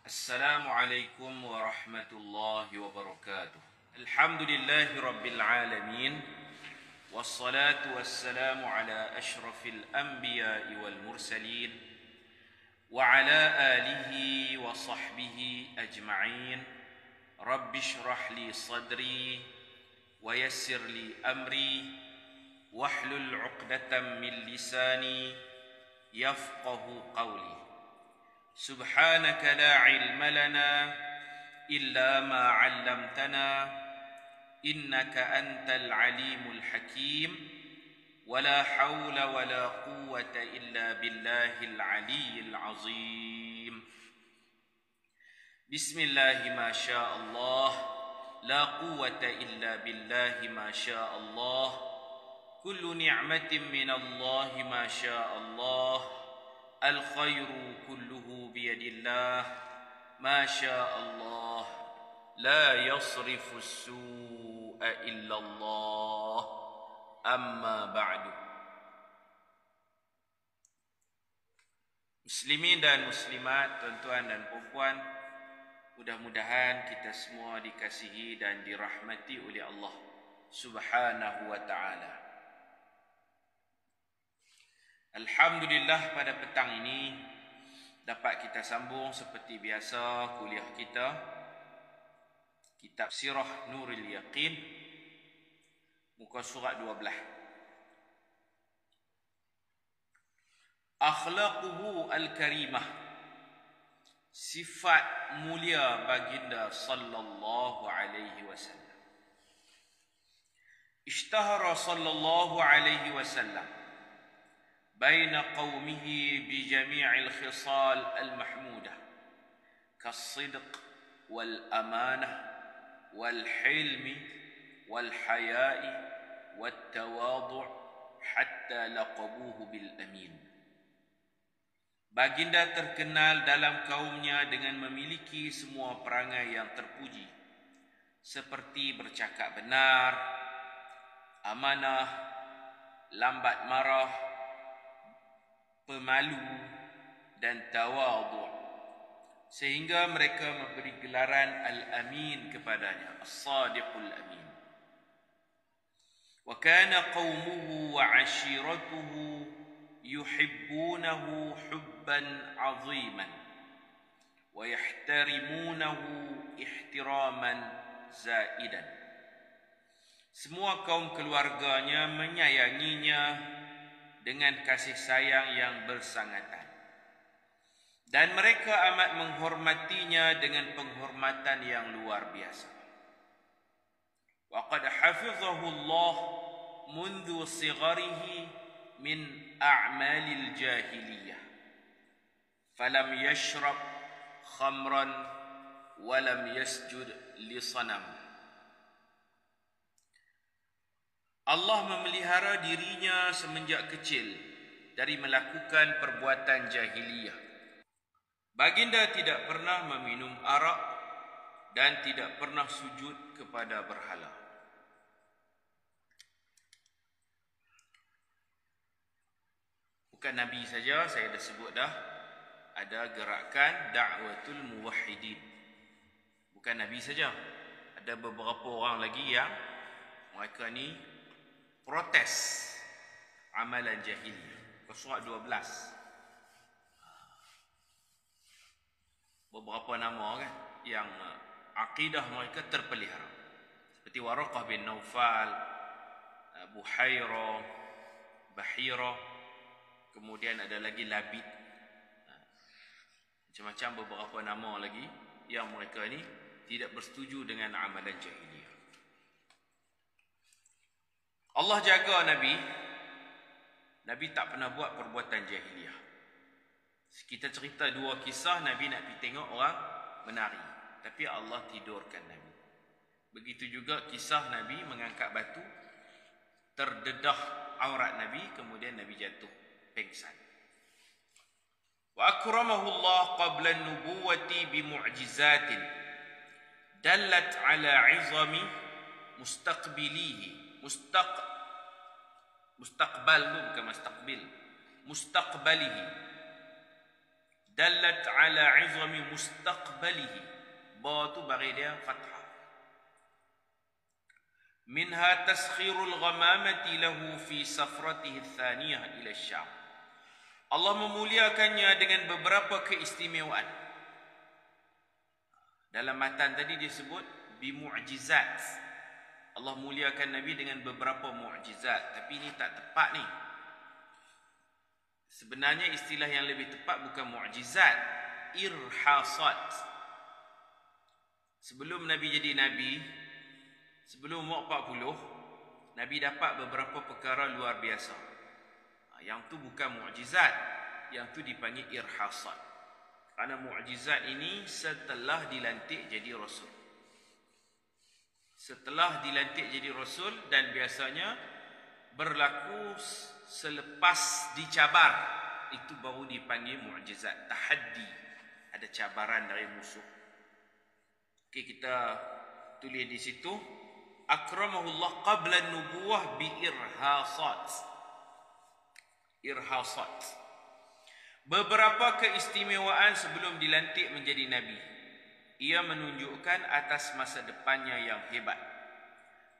السلام عليكم ورحمة الله وبركاته. الحمد لله رب العالمين، والصلاة والسلام على أشرف الأنبياء والمرسلين وعلى آله وصحبه أجمعين. رب اشرح لي صدري ويسر لي أمري واحلل عقدة من لساني يفقه قولي. سبحانك لا علم لنا إلا ما علمتنا إنك أنت العليم الحكيم، ولا حول ولا قوة إلا بالله العلي العظيم. بسم الله ما شاء الله، لا قوة إلا بالله ما شاء الله، كل نعمة من الله ما شاء الله، الخير كله بيد الله ما شاء الله، لا يصرف السوء إلا الله. أما بعد. Muslimin dan muslimat, tuan-tuan dan puan-puan, mudah-mudahan kita semua dikasihi dan dirahmati oleh Allah Subhanahu wa ta'ala. Alhamdulillah, pada petang ini dapat kita sambung seperti biasa kuliah kita, kitab Sirah Nurul Yaqin, muka surat 12. Akhlaquhu al-karimah, sifat mulia baginda sallallahu alaihi wasallam. Ishtahara sallallahu alaihi wasallam بين قومه بجميع الخصال المحمودة كالصدق والأمانة والحلم والحياء والتواضع حتى لقبوه بالأمين. Baginda terkenal dalam kaumnya dengan memiliki semua perangai yang terpuji, seperti bercakap benar, amanah, lambat marah, pemalu dan tawadhu', sehingga mereka memberi gelaran Al-Amin kepadanya, As-Sadiqul Amin. Wa kana qaumuhu wa 'ashiratuhu yuhibbunahu hubban 'aziman wa yahtarimunahu ihtiraman zaidan. Semua kaum keluarganya menyayanginya dengan kasih sayang yang bersangatan, dan mereka amat menghormatinya dengan penghormatan yang luar biasa. Wa qad hafizahu Allah mundu sigharihi min a'malil jahiliyah, falam yashrab khamran wa lam yasjud li sanam. Allah memelihara dirinya semenjak kecil dari melakukan perbuatan jahiliyah. Baginda tidak pernah meminum arak dan tidak pernah sujud kepada berhala. Bukan Nabi saja, saya dah sebut dah, ada gerakan Da'watul Muwahhidin. Bukan Nabi saja, ada beberapa orang lagi yang mereka ni protes amalan jahiliyah. Surat 12. Beberapa nama kan yang akidah mereka terpelihara, seperti Waraqah bin Naufal, Buhairah, Bahira, kemudian ada lagi Labid. Macam-macam beberapa nama lagi yang mereka ni tidak bersetuju dengan amalan jahiliyah. Allah jaga Nabi. Nabi tak pernah buat perbuatan jahiliyah. Kita cerita dua kisah Nabi nak pergi tengok orang menari, tapi Allah tidurkan Nabi. Begitu juga kisah Nabi mengangkat batu, terdedah aurat Nabi, kemudian Nabi jatuh pingsan. Wa akramahu Allah qabla an-nubuwati bi mu'jizatin dallat ala 'izami mustaqbilihi. Mustaqbal tu bukan mustaqbil. Mustaqbalihi. dallat ala 'izami mustaqbalihi. Ba tu bagi dia fathah. Minha taskhirul ghamamati lahu fi safratihi tsaniyah ila Syam. Allah memuliakannya dengan beberapa keistimewaan. Dalam matan tadi disebut bimu'jizat. Allah muliakan Nabi dengan beberapa mu'jizat, tapi ini tak tepat ni. Sebenarnya istilah yang lebih tepat bukan mu'jizat, irhasat. Sebelum Nabi jadi Nabi, sebelum umur 40, Nabi dapat beberapa perkara luar biasa. Yang tu bukan mu'jizat, yang tu dipanggil irhasat. Kerana mu'jizat ini setelah dilantik jadi Rasul. Setelah dilantik jadi Rasul, dan biasanya berlaku selepas dicabar, itu baru dipanggil mu'jizat. Tahaddi, ada cabaran dari musuh. Okey, kita tulis di situ, akramahullah qabla nubuwah bi irhasat. Irhasat. Beberapa keistimewaan sebelum dilantik menjadi Nabi. Ia menunjukkan atas masa depannya yang hebat.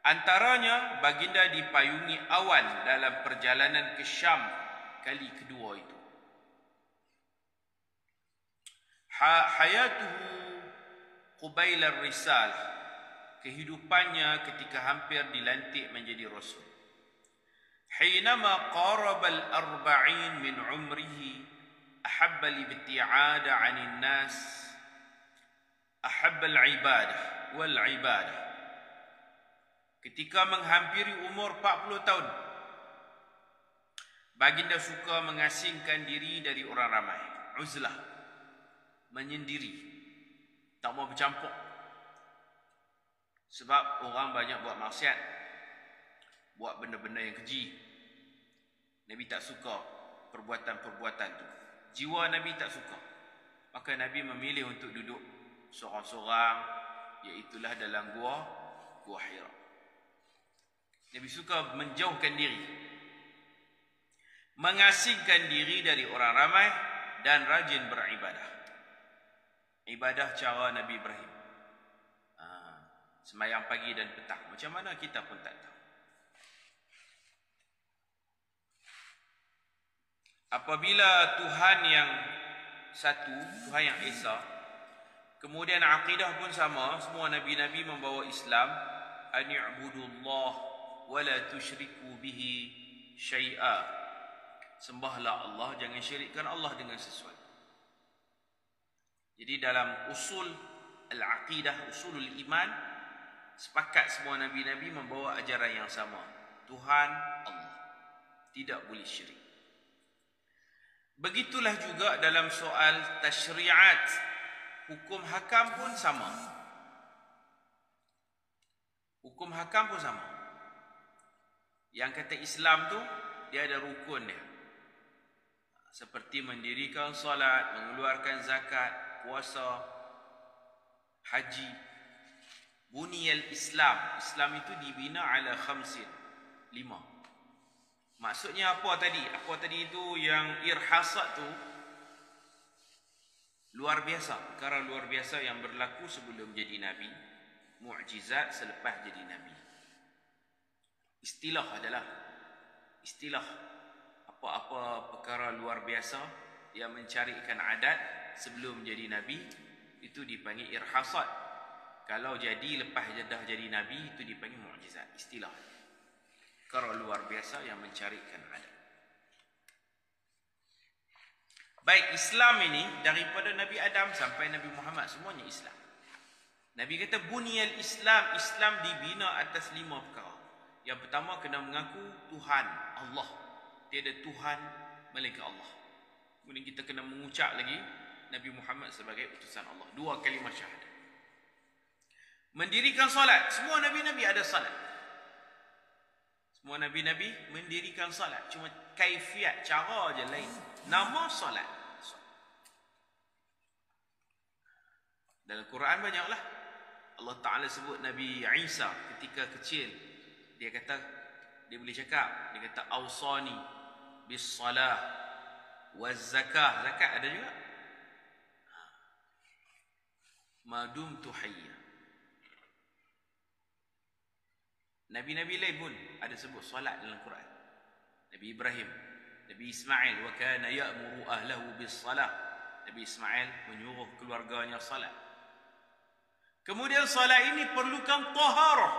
Antaranya, baginda dipayungi awan dalam perjalanan ke Syam kali kedua itu. Hayatuhu qubail ar-risalah. Kehidupannya ketika hampir dilantik menjadi Rasul. Hinama qaraba al-40 min umrihi ahabba al-ibti'ada 'anil nas, ahabba al-ibadah wal ibadah. Ketika menghampiri umur 40 tahun, baginda suka mengasingkan diri dari orang ramai. Uzlah, menyendiri, tak mau bercampur. Sebab orang banyak buat maksiat, buat benda-benda yang keji. Nabi tak suka perbuatan-perbuatan tu. Jiwa Nabi tak suka. Maka Nabi memilih untuk duduk seorang-seorang, iaitulah dalam gua Hira. Nabi suka menjauhkan diri, mengasingkan diri dari orang ramai, dan rajin beribadah. Ibadah cara Nabi Ibrahim, sembahyang pagi dan petang. Macam mana kita pun tak tahu. Apabila Tuhan yang satu, Tuhan yang Esa, kemudian akidah pun sama, semua Nabi-Nabi membawa Islam, ani'budullah wa la tusyriku bihi syai'a. Sembahlah Allah, jangan syirikkan Allah dengan sesuatu. Jadi dalam usul al-aqidah, usulul iman, sepakat semua Nabi-Nabi membawa ajaran yang sama. Tuhan Allah, tidak boleh syirik. Begitulah juga dalam soal tasyri'at, hukum hakam pun sama. Hukum hakam pun sama. Yang kata Islam tu, dia ada rukun dia. Seperti mendirikan solat, mengeluarkan zakat, puasa, haji. Buniyal Islam. Islam itu dibina ala khamsin. 5. Maksudnya apa tadi? Apa tadi itu yang irhasat tu? Luar biasa. Perkara luar biasa yang berlaku sebelum jadi Nabi. Mu'jizat selepas jadi Nabi. Istilah adalah istilah apa-apa perkara luar biasa yang mencarikan adat sebelum jadi Nabi, itu dipanggil irhasat. Kalau jadi lepas dah jadi Nabi, itu dipanggil mu'jizat. Istilah perkara luar biasa yang mencarikan adat. Baik, Islam ini daripada Nabi Adam sampai Nabi Muhammad, semuanya Islam. Nabi kata buniyal Islam, Islam dibina atas 5 perkara. Yang pertama, kena mengaku Tuhan Allah, tiada Tuhan melainkan Allah. Kemudian kita kena mengucap lagi Nabi Muhammad sebagai utusan Allah. 2 kalimah syahadah. Mendirikan solat, semua Nabi-Nabi ada solat. Semua Nabi-Nabi mendirikan solat, cuma kaifiat, cara je lain. Nama solat. Dalam Quran banyaklah Allah Ta'ala sebut Nabi Isa ketika kecil. Dia kata, dia boleh cakap, dia kata awsani bis salah waz zakah. Zakat ada juga. ma dumtu hayya. Nabi-nabi lain pun ada sebut solat dalam Quran. Nabi Ibrahim, Nabi Ismail, wa kana ya'muru ahlahu bis salah. Nabi Ismail menyuruh keluarganya salat. Kemudian salat ini perlukan taharah.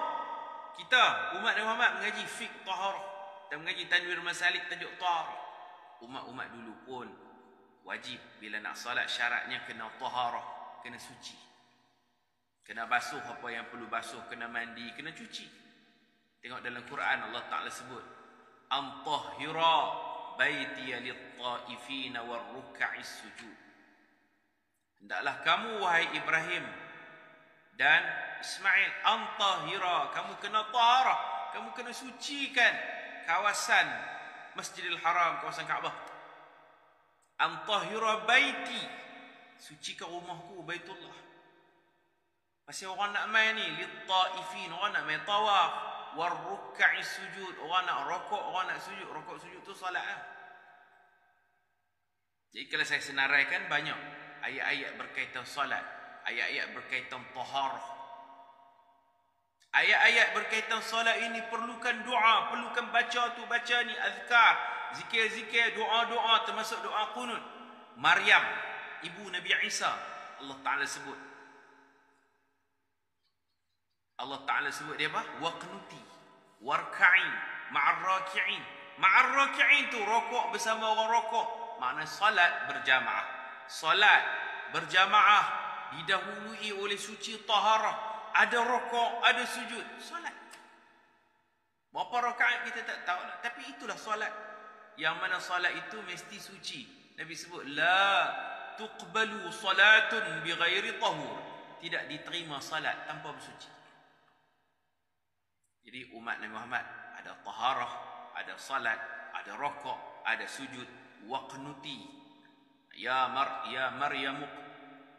Kita umat Nabi Muhammad mengaji fiqh taharah dan mengaji tanwir masalik tajuk taharah. Umat-umat dulu pun wajib bila nak salat syaratnya kena taharah, kena suci. Kena basuh apa yang perlu basuh, kena mandi, kena cuci. Tengok dalam Quran Allah Ta'ala sebut antahhira baitiya lit-ta'ifina war-ruk'is sujud. Hendaklah kamu wahai Ibrahim dan Ismail, antahhira, kamu kena taharah, kamu kena sucikan kawasan Masjidil Haram, kawasan Kaabah. Antahhira baiti, sucikan rumahku Baitullah. Pasal orang nak main ni lit-ta'ifin, orang nak main tawaf, war-ruk'is sujud, orang nak rokok, orang nak sujud. Rokok sujud tu salat lah. Jadi kalau saya senaraikan, banyak ayat-ayat berkaitan salat, ayat-ayat berkaitan taharah. Ayat-ayat berkaitan salat ini perlukan doa, perlukan baca tu, baca ni, azkar, zikir-zikir, doa-doa, termasuk doa qunut. Maryam, ibu Nabi Isa, Allah Ta'ala sebut. Allah Ta'ala sebut dia apa? Waqnuti warka'in ma'ar raki'in. Ma'ar raki'in tu rokok bersama orang rokok. Makna salat berjamaah. Salat berjamaah didahului oleh suci taharah. Ada rokok, ada sujud. Salat. Berapa rakaat kita tak tahu lah. Tapi itulah salat. Yang mana salat itu mesti suci. Nabi sebut la tuqbalu salatun bighairi tahur. Tidak diterima salat tanpa bersuci. Jadi umat Nabi Muhammad ada taharah, ada salat, ada rokok, ada sujud. Waqnuti ya Maryam,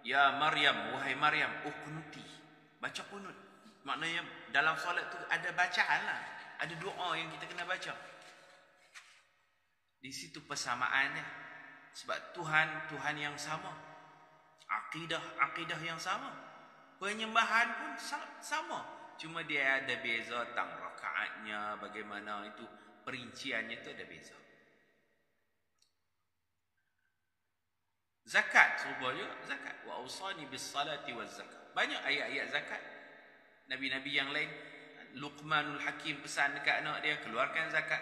wahai Maryam, uqnuti, baca qunut. Maknanya dalam salat tu ada bacaan lah, ada doa yang kita kena baca. Di situ persamaannya. Sebab Tuhan yang sama, akidah yang sama, penyembahan pun sama. Cuma dia ada beza tentang rakaatnya, bagaimana itu perinciannya itu ada beza. Zakat serupa juga, zakat. Wa ausani bis salati waz zakat. Banyak ayat-ayat zakat. Nabi-nabi yang lain, Luqmanul Hakim pesan dekat anak dia keluarkan zakat.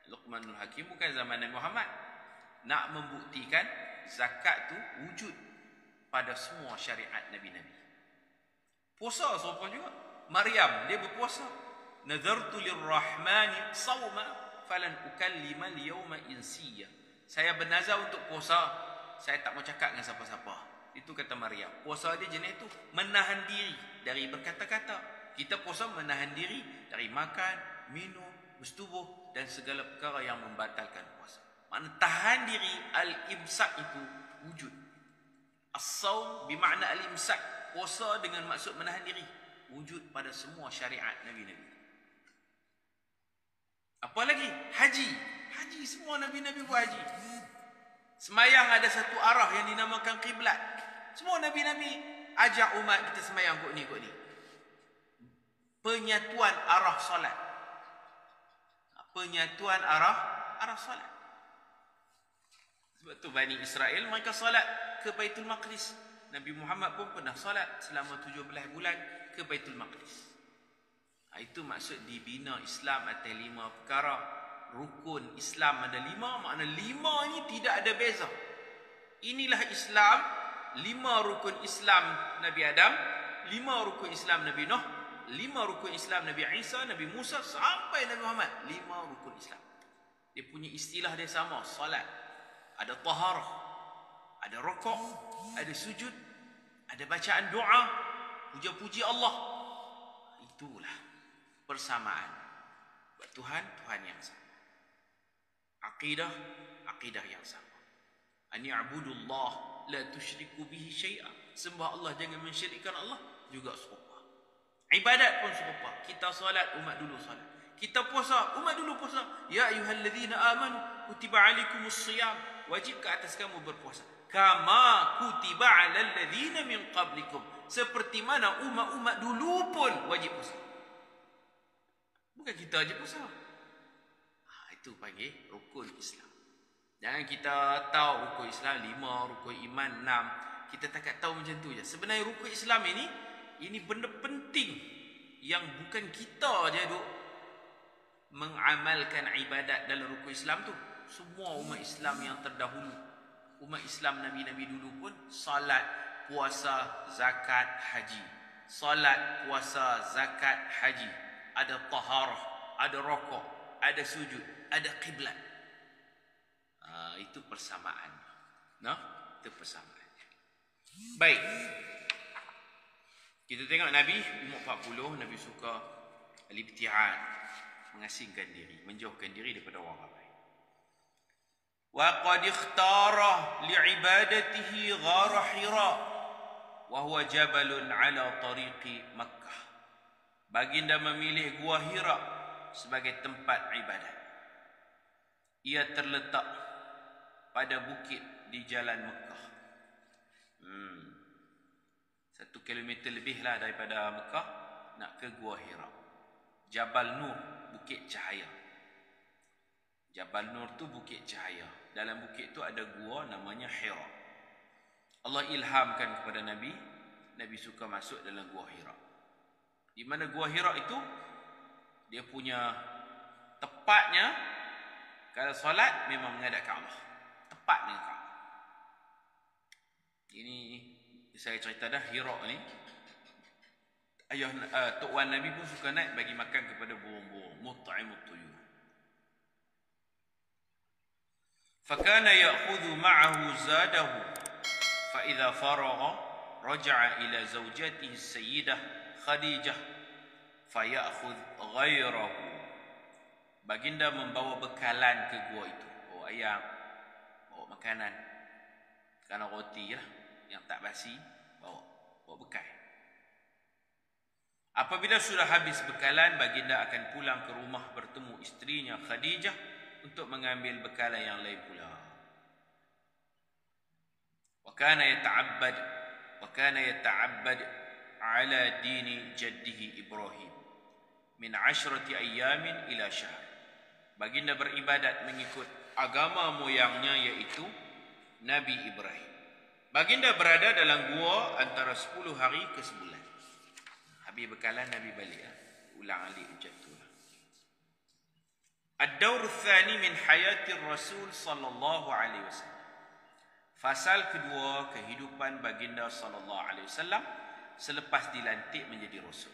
Luqmanul Hakim bukan zaman Nabi Muhammad. Nak membuktikan zakat tu wujud pada semua syariat nabi-nabi. Puasa serupa juga. Maryam dia berpuasa. Nadartu lirrahmani sawma falan ukallima al-yawma insiya. Saya bernazar untuk puasa, saya tak mau cakap dengan siapa-siapa. Itu kata Maryam. Puasa dia jenis itu menahan diri dari berkata-kata. Kita puasa menahan diri dari makan, minum, bersetubuh dan segala perkara yang membatalkan puasa. Makna tahan diri, al-imsak itu wujud. As-sawm bermakna al-imsak, puasa dengan maksud menahan diri, wujud pada semua syariat nabi-nabi. Apa lagi? Haji. Haji, semua nabi-nabi buat haji. Semayang ada satu arah yang dinamakan kiblat. Semua nabi-nabi ajak umat kita semayang kot ni. Penyatuan arah solat. Penyatuan arah solat. Sebab tu Bani Israel mereka solat ke Baitul Maqdis. Nabi Muhammad pun pernah solat selama 17 bulan ke Baitul Maqdis. Itu maksud dibina Islam atas 5 perkara. Rukun Islam ada 5, makna 5 ni tidak ada beza. Inilah Islam, 5 rukun Islam Nabi Adam, 5 rukun Islam Nabi Nuh, 5 rukun Islam Nabi Isa, Nabi Musa sampai Nabi Muhammad. 5 rukun Islam. Dia punya istilah dia sama, salat. Ada taharah, ada rokok, ada sujud, ada bacaan doa, puja-puji Allah. Itulah persamaan. Tuhan yang sama. Akidah yang sama. An ya'budullah la tusyriku bihi syai'a. Sembah Allah, jangan mensyirikkan Allah, juga serupa. Ibadat pun serupa. Kita solat, umat dulu solat. Kita puasa, umat dulu puasa. Ya ayyuhalladzina amanu kutiba alaikumus shiyam. Wajib ke atas kamu berpuasa. Kama kutiba 'alal ladzina min qablikum. Seperti mana umat-umat dulu pun wajib puasa. Bukan kita aja puasa. Itu panggil rukun Islam. Jangan kita tahu rukun Islam 5, rukun iman 6. Kita takkan tahu macam tu je. Sebenarnya rukun Islam ini benda penting yang bukan kita je duk mengamalkan ibadat dalam rukun Islam tu. Semua umat Islam yang terdahulu, umat Islam Nabi-Nabi dulu pun salat, puasa, zakat, haji. Salat, puasa, zakat, haji. Ada taharah, ada rokok, ada sujud, ada qiblat. Itu persamaan. Nah, itu persamaan. Baik. Kita tengok Nabi umur 40, Nabi suka al-ibti'ad, mengasingkan diri, menjauhkan diri daripada orang ramai. Wa qad ikhtara li'ibadatihi ghar Hira wa huwa jabalun 'ala tariqi Makkah. Baginda memilih Gua Hira sebagai tempat ibadat. Ia terletak pada bukit di jalan Mekah. 1 kilometer lebih lah daripada Mekah nak ke Gua Hira. Jabal Nur, bukit cahaya. Jabal Nur tu bukit cahaya. Dalam bukit tu ada gua namanya Hira. Allah ilhamkan kepada Nabi, Nabi suka masuk dalam Gua Hira. Di mana Gua Hira itu dia punya tepatnya kalau solat memang menghadap Kaabah. Tepat dengan Kaabah. Ini saya cerita dah, Hira ni ayah Tok Wan Nabi pun suka naik bagi makan kepada burung-burung, mut'imut tuyur. Fakana ya'khudhu ma'ahu zadahu fa idza faragha raja'a ila zawjatihi sayyidah Khadijah fa ya'khudh ghayrahu. Baginda membawa bekalan ke gua itu. Bawa ayam, bawa makanan. Makanan roti lah yang tak basi, bawa bekal. Apabila sudah habis bekalan, baginda akan pulang ke rumah bertemu isterinya Khadijah untuk mengambil bekalan yang lain pula. Wa kana yata'abbad ala dini jaddihi Ibrahim min 10 ayyamin ila syahr. Baginda beribadat mengikut agama moyangnya, iaitu Nabi Ibrahim. Baginda berada dalam gua antara 10 hari ke sebulan. Habis bekalan Nabi balik. Ulang alik ucap tu lah. Ad-dawr tsani min hayati Rasul sallallahu alaihi wasallam. Fasal kedua, kehidupan baginda sallallahu alaihi wasallam selepas dilantik menjadi rasul.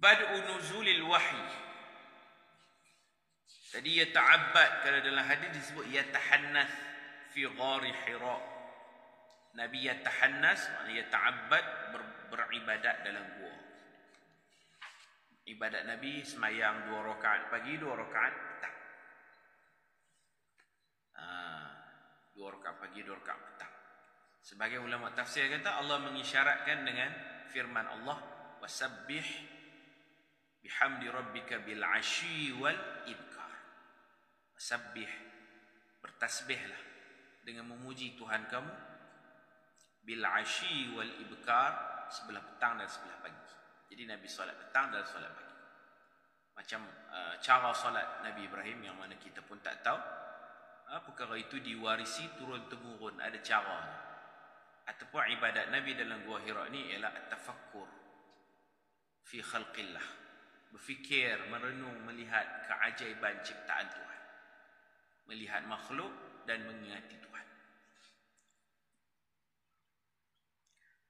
Bad'u nuzulil wahyi. Tadi yata'abbad, kalau dalam hadis disebut yatahannas fi ghari Hira. Nabi yatahannas, maknanya yata'abbad, beribadat dalam gua. Ibadat Nabi semayang 2 rakaat pagi, 2 rakaat petang. 2 rakaat pagi, 2 rakaat petang. Sebagai ulama tafsir kata Allah mengisyaratkan dengan firman Allah, wasabbih bihamdi rabbika bil ashi wal ibkar. Wasabbih, bertasbihlah dengan memuji Tuhan kamu bil ashi wal ibkar, sebelah petang dan sebelah pagi. Jadi Nabi solat petang dan solat pagi. Macam cara solat Nabi Ibrahim yang mana kita pun tak tahu. Perkara itu diwarisi turun-temurun, ada cara. Ataupun ibadat Nabi dalam Gua Hira ni ialah at-tafakkur fi khalqillah. Berfikir, merenung, melihat keajaiban ciptaan Tuhan. Melihat makhluk dan mengingati Tuhan.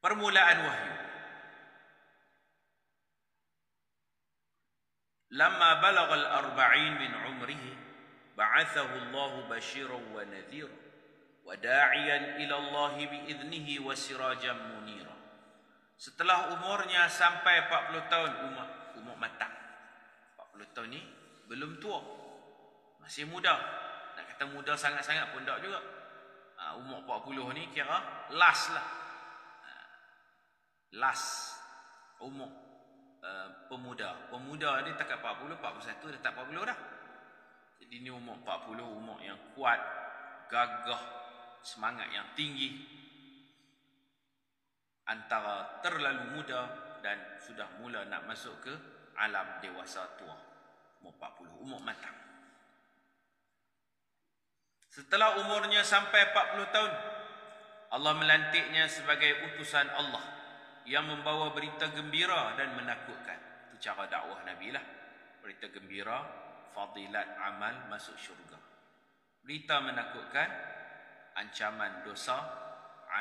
Permulaan wahyu. Lamma balagha al-40 min umrihi ba'athahu Allah bashiran wa nadhira wa da'iyan ila Allah bi'idnihi wa sirajan munira. Setelah umurnya sampai 40 tahun, umur matang. 40 tahun ni belum tua, masih muda. Nak kata muda sangat-sangat pun tak juga. Umur 40 ni kira last lah. Last umur pemuda. Pemuda ni takat 40, 41 dah tak 40 dah. Jadi ni umur 40, umur yang kuat, gagah, semangat yang tinggi, antara terlalu muda dan sudah mula nak masuk ke alam dewasa tua, umur 40, umur matang. Setelah umurnya sampai 40 tahun, Allah melantiknya sebagai utusan Allah yang membawa berita gembira dan menakutkan. Itu cara dakwah Nabi lah. Berita gembira, fadilat amal masuk syurga. Berita menakutkan, ancaman dosa,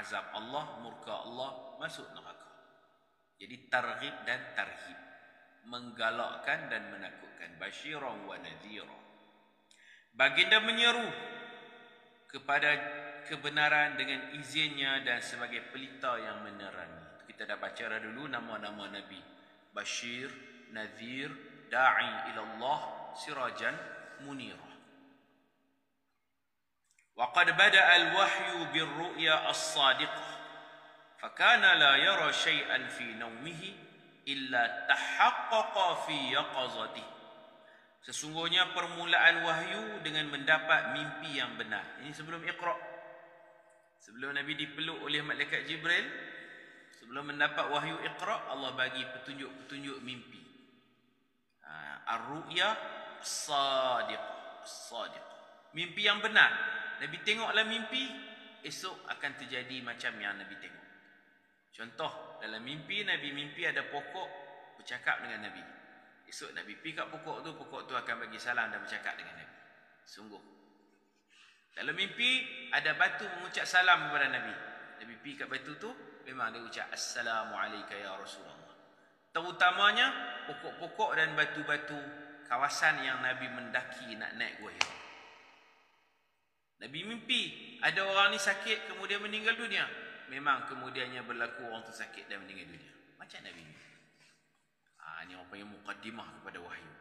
azab Allah, murka Allah, masuk neraka. Jadi targhib dan tarhib, menggalakkan dan menakutkan. Basyiran wa nadhira. Baginda menyeru kepada kebenaran dengan izinnya dan sebagai pelita yang menerangi. Kita dah baca dah dulu nama-nama Nabi. Bashir, Nadhir, Da'i ilallah, Sirajan, Munirah. وقد بدأ الوحي بالرؤيا الصادقة فكان لا يرى شيئا في نومه إلا تحقق في يقظته. Sesungguhnya permulaan wahyu dengan mendapat mimpi yang benar. Ini sebelum Iqra. Sebelum Nabi dipeluk oleh malaikat Jibril, sebelum mendapat wahyu Iqra, Allah bagi petunjuk-petunjuk mimpi. Ar-ru'ya as-sadiqah. Mimpi yang benar. Nabi tengoklah mimpi, esok akan terjadi macam yang Nabi tengok. Contoh, dalam mimpi, Nabi mimpi ada pokok bercakap dengan Nabi. Esok Nabi pergi kat pokok tu akan bagi salam dan bercakap dengan Nabi. Sungguh. Dalam mimpi, ada batu mengucap salam kepada Nabi. Nabi pergi kat batu tu, memang dia ucap Assalamualaikum ya Rasulullah. Terutamanya, pokok-pokok dan batu-batu kawasan yang Nabi mendaki nak naik Gua Hira. Nabi mimpi, ada orang ni sakit kemudian meninggal dunia. Memang kemudiannya berlaku orang tu sakit dan meninggal dunia. Macam Nabi mimpi. Ini orang panggil muqaddimah kepada wahyu.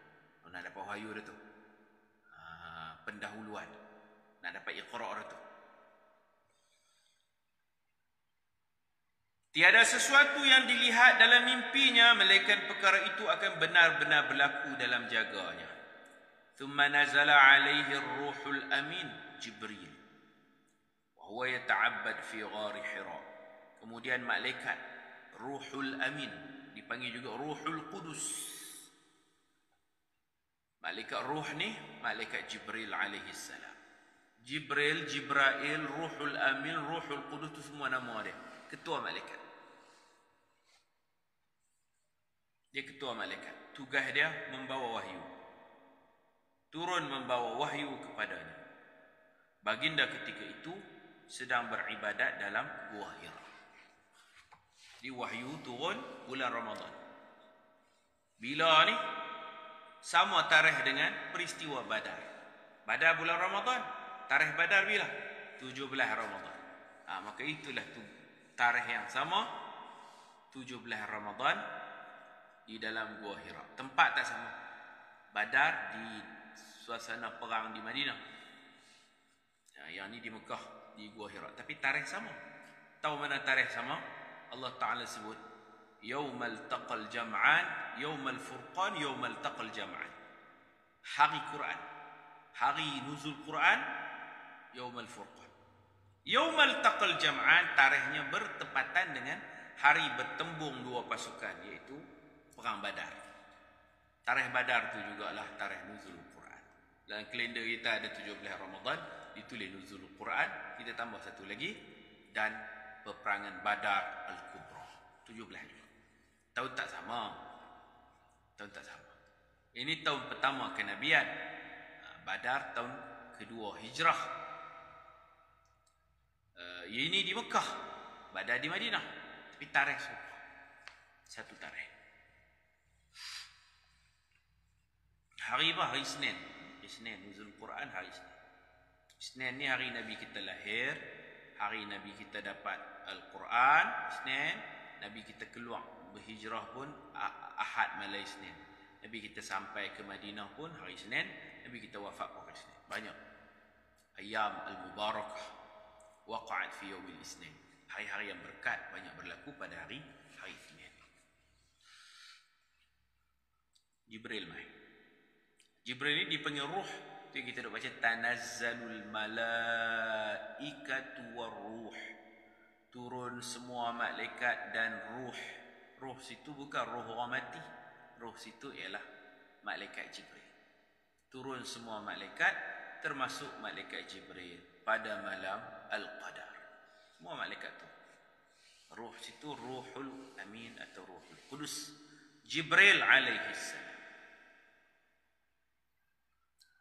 Nak dapat wahyu dah tu. Pendahuluan. Nak dapat Iqra' dah tu. Tiada sesuatu yang dilihat dalam mimpinya melainkan perkara itu akan benar-benar berlaku dalam jaganya. Thumma nazala alaihi ar-ruhul amin Jibril. Wa huwa yata'abbad fi ghari Hira. Kemudian malaikat Ruhul Amin, dipanggil juga Ruhul Qudus. Malaikat Ruh ni malaikat Jibril alaihi salam. Jibril, Jibrail, Ruhul Amin, Ruhul Qudus tu semua nama dia. Ketua malaikat. Dia ketua malaikat. Tugas dia membawa wahyu. Turun membawa wahyu kepadanya. Baginda ketika itu sedang beribadat dalam Gua Hira. Di wahyu turun bulan Ramadan. Bila ni? Sama tarikh dengan peristiwa Badar. Badar bulan Ramadan. Tarikh Badar bila? 17 Ramadan. Maka itulah tarikh yang sama. 17 Ramadan di dalam Gua Hira. Tempat tak sama. Badar di suasana perang di Madinah. Yang ni di Mekah, di Gua Hira. Tapi tarikh sama. Tahu mana tarikh sama? Allah Ta'ala sebut Yawmal taqal jam'an, Yawmal furqan, Yawmal taqal jam'an. Hari Quran, hari nuzul Quran, Yawmal furqan. Yawmal taqal jam'an, tarikhnya bertepatan dengan hari bertembung dua pasukan, iaitu Perang Badar. Tarikh Badar tu jugalah tarikh nuzul Quran. Dalam kalender kita ada 17 Ramadan, ditulis nuzul Quran, kita tambah satu lagi, dan peperangan Badar Al-Kubra 17 juga. Tahun tak sama. Tahun tak sama. Ini tahun pertama kenabian. Badar tahun kedua hijrah. Ini di Mekah, Badar di Madinah. Tapi tarikh sama. Satu tarikh. Hari apa? Hari Isnin. Isnin nuzul Quran hari Isnin. Isnin ni hari Nabi kita lahir, hari Nabi kita dapat Al-Quran, Isnin. Nabi kita keluar berhijrah pun Ahad malam Isnin. Nabi kita sampai ke Madinah pun hari Isnin. Nabi kita wafat pun hari Isnin. Banyak Ayyam al-Mubarakah waqa'at fi yawmil Isnin. Hari-hari yang berkat banyak berlaku pada hari Isnin. Jibril mai. Jibril ni dipanggil Ruh. Tu kita duk baca tanazzalul malaikatu waruh. Turun semua malaikat dan ruh. Ruh situ bukan ruh orang mati. Ruh situ ialah malaikat Jibril. Turun semua malaikat termasuk malaikat Jibril pada malam Al-Qadar. Semua malaikat tu. Ruh situ Ruhul Amin atau Ruhul Qudus. Jibril alaihi salam.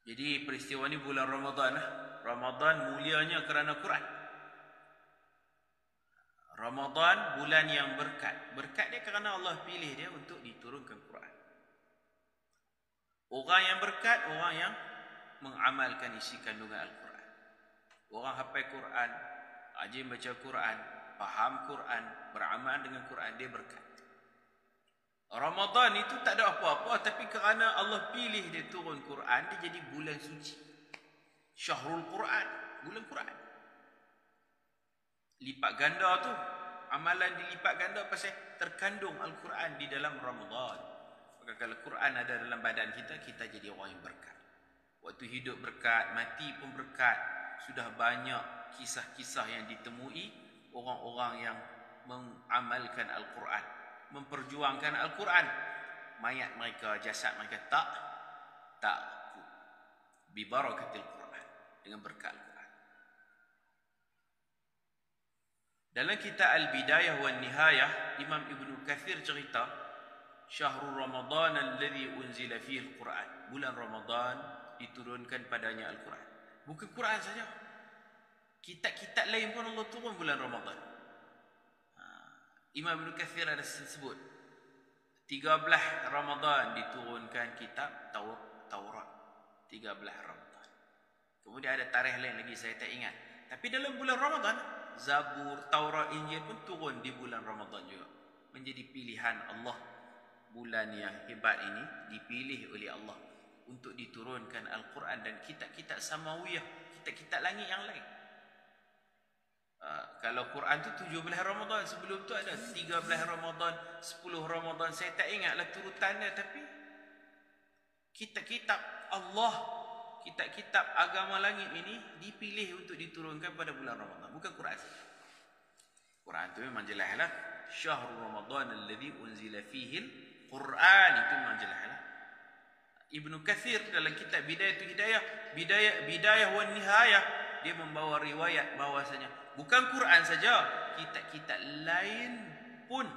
Jadi peristiwa ni bulan Ramadan. Ramadan mulianya kerana Quran. Ramadan bulan yang berkat. Berkat dia kerana Allah pilih dia untuk diturunkan Quran. Orang yang berkat, orang yang mengamalkan isi kandungan Al-Quran. Orang hafal Quran, rajin baca Quran, faham Quran, beramal dengan Quran, dia berkat. Ramadan itu tak ada apa-apa, tapi kerana Allah pilih dia turun Quran, dia jadi bulan suci. Syahrul Quran, bulan Quran. Lipat ganda tu, amalan dilipat ganda pasal terkandung Al-Quran di dalam Ramadan. Maka kalau Quran ada dalam badan kita, kita jadi orang yang berkat. Waktu hidup berkat, mati pun berkat. Sudah banyak kisah-kisah yang ditemui orang-orang yang mengamalkan Al-Quran, memperjuangkan Al-Quran. Mayat mereka, jasad mereka tak bibarakatil Quran, dengan berkat Al-Quran. Dalam kitab Al-Bidayah wan Nihayah, Imam Ibn Kathir cerita, Syahrul Ramadan alladhi unzila fihi Al-Quran. Bulan Ramadan diturunkan padanya Al-Quran. Bukan Quran saja, kitab-kitab lain pun Allah turun bulan Ramadan. Imam Ibn Kathir ada sebut 13 Ramadan diturunkan kitab Taurat. 13 Ramadan. Kemudian ada tarikh lain lagi saya tak ingat. Tapi dalam bulan Ramadan, Zabur, Taurat, Injil pun turun di bulan Ramadan juga. Menjadi pilihan Allah. Bulan yang hebat ini dipilih oleh Allah untuk diturunkan Al-Quran dan kitab-kitab samawiyah, kitab-kitab langit yang lain. Kalau Quran tu 17 Ramadan, sebelum tu ada 13 Ramadan, 10 Ramadan, saya tak ingatlah turutannya, tapi kitab-kitab Allah, kitab-kitab agama langit ini dipilih untuk diturunkan pada bulan Ramadan, bukan Quran saja. Quran tu memang jelaslah, Syahrul Ramadan alladhi unzila fihi Quran, itu memang jelaslah. Ibnu Kathir dalam kitab Bidayah wan Nihayah, dia membawa riwayat bahwasanya bukan Quran saja, kitab-kitab lain pun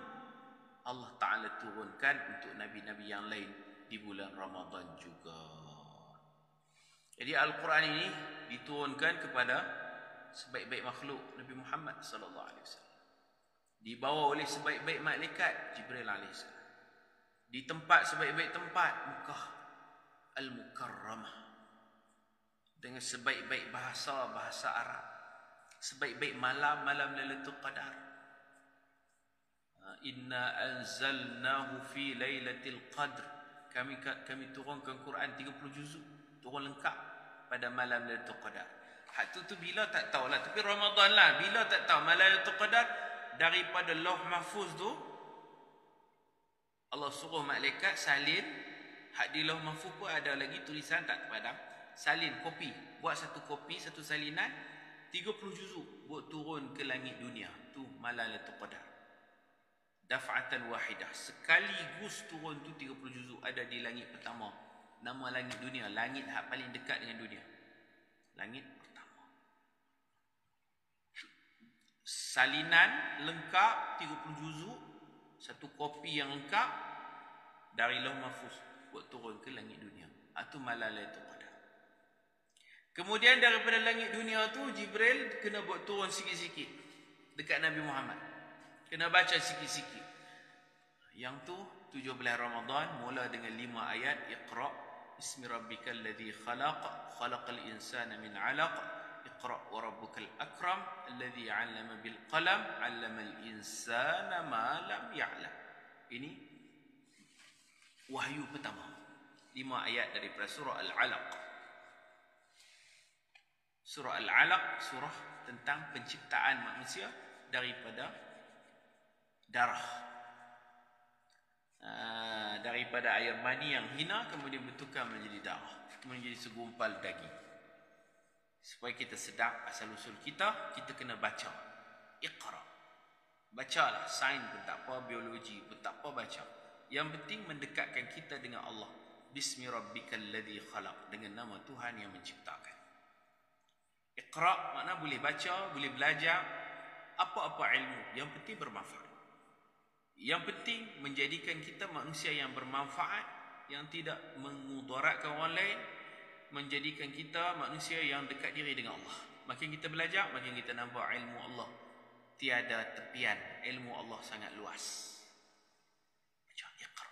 Allah Ta'ala turunkan untuk Nabi-Nabi yang lain di bulan Ramadan juga. Jadi Al-Quran ini diturunkan kepada sebaik-baik makhluk Nabi Muhammad sallallahu alaihi wasallam. Dibawa oleh sebaik-baik malaikat Jibril alaihi salam. Di tempat sebaik-baik tempat, Mekah Al-Mukarramah, dengan sebaik-baik bahasa Arab, sebaik-baik malam Lailatul Qadar. Inna anzalnahu fi Lailatul Qadr. Kami turunkan Quran 30 juzuk, turun lengkap pada malam Lailatul Qadar. Hak tu bila tak tahulah, tapi Ramadan lah, bila tak tahu malam Lailatul Qadar, daripada Lauh Mahfuz tu Allah suruh malaikat salin. Hak di Lauh Mahfuz pun ada lagi tulisan tak terpadam. Salin, kopi. Buat satu kopi, satu salinan, 30 juzuk, buat turun ke langit dunia. Tu malam Lailatul Qadar. Daf'atan wahidah. Sekaligus turun tu 30 juzuk, ada di langit pertama. Nama langit dunia, langit hak paling dekat dengan dunia. Langit pertama. Salinan lengkap 30 juzuk, satu kopi yang lengkap dari Lauh Mahfuz buat turun ke langit dunia. Itu malam Lailatul Qadar. Kemudian daripada langit dunia tu Jibril kena buat turun sikit-sikit dekat Nabi Muhammad. Kena baca sikit-sikit. Yang tu 17 Ramadan mula dengan 5 ayat. Iqra bismi rabbikal ladzi khalaq, khalaqal insana min 'alaq, iqra wa rabbukal akram alladzi 'allama bil qalam, 'allamal insana ma lam ya'lam. Ini wahyu pertama. 5 ayat daripada surah Al-Alaq. Surah Al-Alaq, surah tentang penciptaan manusia daripada darah. daripada air mani yang hina kemudian bertukar menjadi darah, kemudian jadi segumpal daging. Supaya kita sedar asal usul kita kena baca. Iqra. Bacalah, sains pun tak apa, biologi pun tak apa, baca. Yang penting mendekatkan kita dengan Allah. Bismi rabbikal ladzi khalaq, dengan nama Tuhan yang menciptakan. Iqra makna boleh baca, boleh belajar apa-apa ilmu, yang penting bermanfaat. Yang penting menjadikan kita manusia yang bermanfaat, yang tidak memudaratkan orang lain, menjadikan kita manusia yang dekat diri dengan Allah. Makin kita belajar, makin kita nampak ilmu Allah tiada tepian, ilmu Allah sangat luas. Baca, iqra.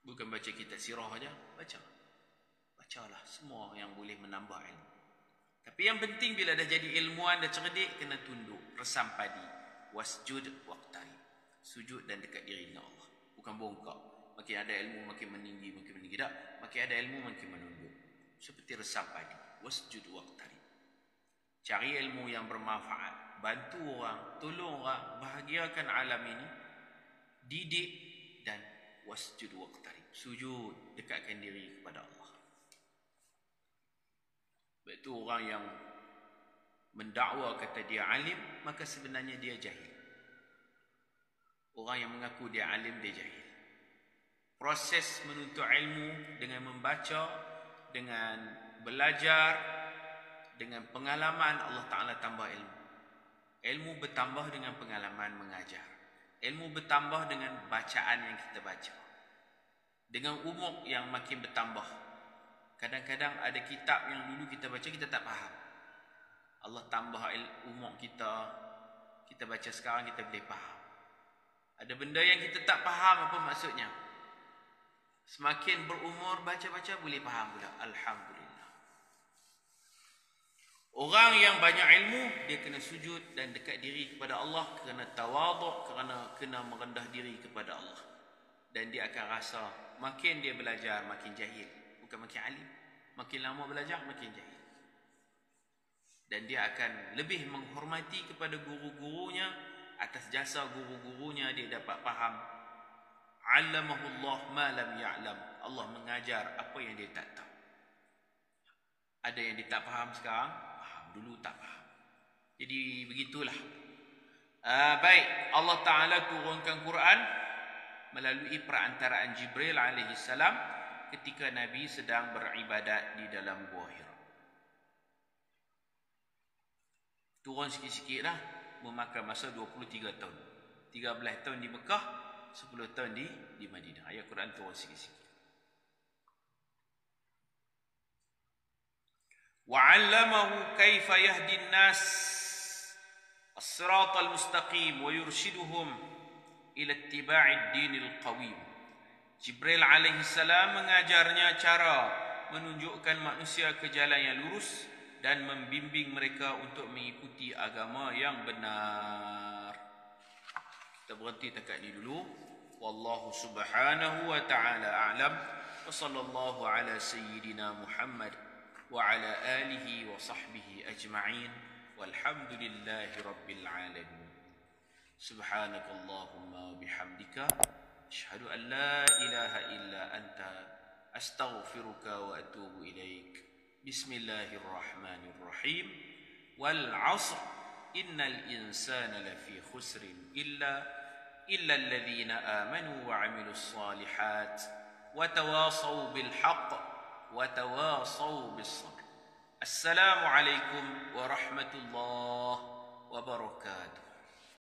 Bukan baca kitab sirah saja, baca. Bacalah semua yang boleh menambah ilmu. Tapi yang penting bila dah jadi ilmuwan, dah cerdik, kena tunduk, resam padi. Wasjud waqtarib. Sujud dan dekat diri dengan Allah. Bukan bongkak. Makin ada ilmu makin meninggi, tak. Makin ada ilmu makin menunduk. Seperti resam padi. Wasjud waqtarib. Cari ilmu yang bermanfaat. Bantu orang, tolong orang, bahagiakan alam ini, didik, dan wasjud waqtarib. Sujud, dekatkan diri kepada Allah. Betul, orang yang mendakwa kata dia alim, maka sebenarnya dia jahil. Orang yang mengaku dia alim, dia jahil. Proses menuntut ilmu dengan membaca, dengan belajar, dengan pengalaman, Allah Ta'ala tambah ilmu. Ilmu bertambah dengan pengalaman mengajar. Ilmu bertambah dengan bacaan yang kita baca. Dengan umur yang makin bertambah. Kadang-kadang ada kitab yang dulu kita baca, kita tak faham. Allah tambah umur kita. Kita baca sekarang, kita boleh faham. Ada benda yang kita tak faham apa maksudnya. Semakin berumur, baca-baca boleh faham pula. Alhamdulillah. Orang yang banyak ilmu, dia kena sujud dan dekat diri kepada Allah, kena tawaduk, kerana kena merendah diri kepada Allah. Dan dia akan rasa makin dia belajar makin jahil, bukan makin alim. Makin lama belajar makin jahil. Dan dia akan lebih menghormati kepada guru-gurunya. Atas jasa guru-gurunya dia dapat faham. Allamahullah ma lam ya'lam. Allah mengajar apa yang dia tak tahu. Ada yang dia tak faham sekarang, dulu tak faham. Jadi begitulah. Baik, Allah Ta'ala turunkan Quran melalui perantaraan Jibril alaihi salam ketika Nabi sedang beribadat di dalam Gua Hira. Turun sikit-sikit lah, memakan masa 23 tahun. 13 tahun di Mekah, 10 tahun di Madinah. Ayat Quran turun sikit-sikit. وعلمه كيف يهدي الناس الصراط المستقيم ويرشدهم إلى اتباع الدين القويم. Jibril alaihi salam mengajarnya cara menunjukkan manusia ke jalan yang lurus dan membimbing mereka untuk mengikuti agama yang benar. Kita berhenti dekat ni dulu. Wallahu subhanahu wa ta'ala a'lam. Wa sallallahu ala sayyidina Muhammad وعلى آله وصحبه أجمعين والحمد لله رب العالمين. سبحانك اللهم وبحمدك أشهد أن لا إله إلا أنت أستغفرك وأتوب إليك. بسم الله الرحمن الرحيم. والعصر إن الإنسان لفي خسر إلا الذين آمنوا وعملوا الصالحات وتواصوا بالحق وتواصوا بالصبر. السلام عليكم ورحمة الله وبركاته.